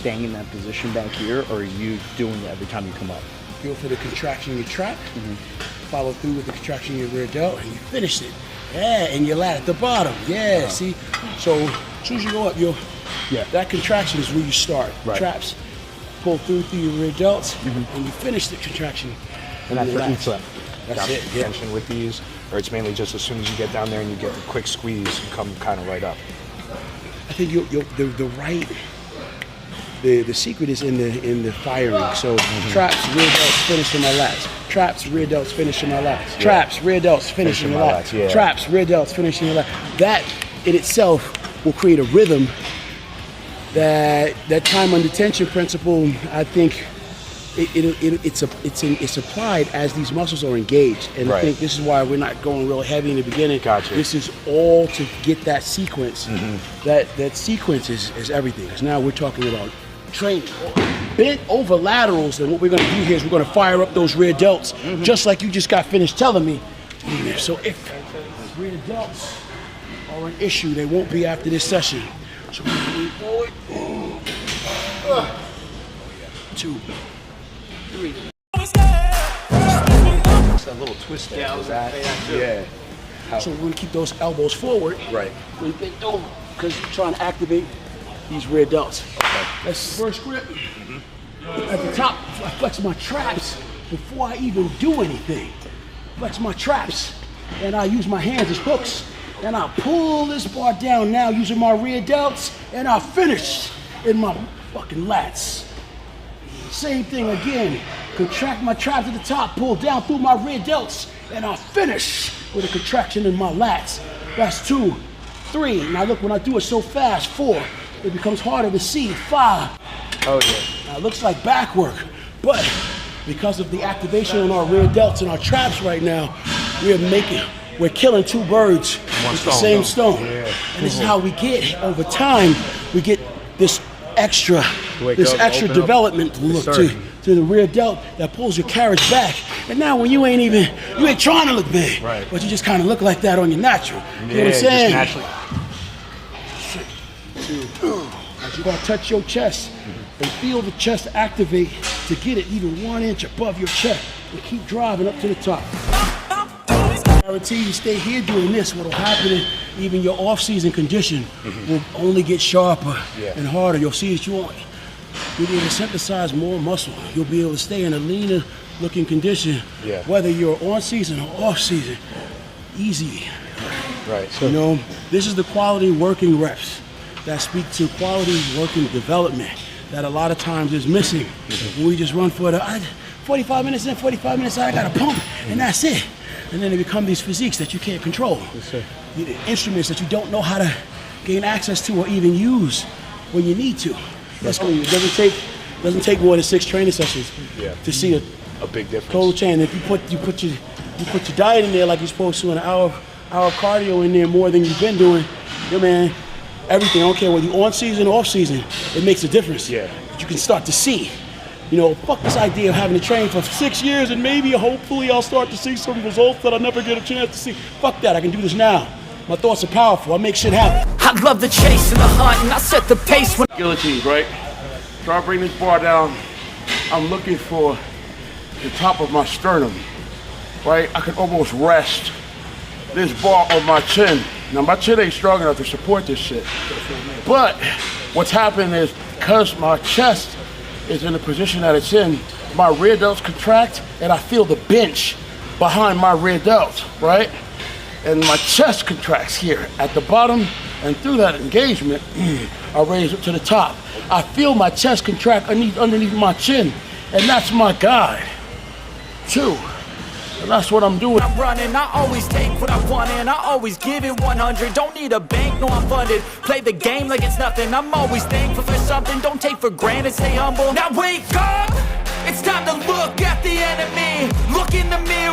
staying in that position back here, or are you doing it every time you come up? Go for the contraction in your trap, follow through with the contraction in your rear delt, and you finish it. Yeah, and your lat at the bottom. Yeah, see? So as soon as you go up, that contraction is where you start. Right. Traps, pull through your rear delts, and you finish the contraction. And that's for each rep. That's it. Yeah. Tension with these, or it's mainly just as soon as you get down there and you get the quick squeeze, you come kind of right up. I think the secret is in the firing. So traps, rear delts, finishing my lats. Traps, rear delts, finishing my lats. Traps, rear delts, finishing my lats. Traps, rear delts, finishing my lats. That in itself will create a rhythm. That time under tension principle, I think, it's applied as these muscles are engaged, and I think this is why we're not going real heavy in the beginning. Gotcha. This is all to get that sequence. That sequence is everything. Because now we're talking about training bent over laterals, and what we're going to do here is we're going to fire up those rear delts, just like you just got finished telling me. So if rear delts are an issue, they won't be after this session. So we're moving forward. 2, 3. That little twist there. Yeah. So we're going to keep those elbows forward. Right. When you bend over, because you're trying to activate these rear delts. Okay. That's the first grip. At the top, I flex my traps before I even do anything. Flex my traps, and I use my hands as hooks, and I pull this bar down now using my rear delts, and I finish in my fucking lats. Same thing again. Contract my traps at the top, pull down through my rear delts, and I finish with a contraction in my lats. That's 2, 3. Now look, when I do it so fast, 4. It becomes harder to see. 5. Oh yeah. Now it looks like back work, but because of the activation on our rear delts and our traps right now, we're killing 2 birds with the same stone. Yeah. And this is how we get, over time, we get this extra development look to the rear delt that pulls your carriage back. And now when you ain't trying to look big, but you just kind of look like that on your natural. You know what I'm saying? Just naturally. You're gonna touch your chest and feel the chest activate to get it even 1 inch above your chest and keep driving up to the top. I guarantee you stay here doing this, what'll happen is even your off-season condition will only get sharper and harder. You'll see that you'll be able to synthesize more muscle. You'll be able to stay in a leaner looking condition, whether you're on season or off season. Easy. Right. So, you know, this is the quality working reps that speak to quality working development that a lot of times is missing. We just run for the 45 minutes in, 45 minutes out, I got a pump, and that's it. And then they become these physiques that you can't control. The instruments that you don't know how to gain access to or even use when you need to. That's cool. It doesn't take more than 6 training sessions to see a big difference. Total change. If you put your diet in there like you're supposed to, an hour of cardio in there more than you've been doing, man, everything, I don't care whether you're on season or off season, it makes a difference. Yeah. You can start to see. You know, fuck this idea of having to train for 6 years and maybe, hopefully, I'll start to see some results that I never get a chance to see. Fuck that, I can do this now. My thoughts are powerful, I make shit happen. I love the chase and the hunt, and I set the pace when Guillotines, right? So I bring this bar down, I'm looking for the top of my sternum, right? I can almost rest this bar on my chin. Now my chin ain't strong enough to support this shit. But what's happening is because my chest is in the position that it's in, my rear delts contract and I feel the bench behind my rear delts, right? And my chest contracts here at the bottom, and through that engagement, I raise it to the top. I feel my chest contract underneath my chin, and that's my guide, too. And that's what I'm doing. I'm running, I always take what I want and I always give it 100. Don't need a bank, no I'm funded. Play the game like it's nothing. I'm always thankful for something. Don't take for granted, stay humble. Now wake up, it's time to look at the enemy. Look in the mirror.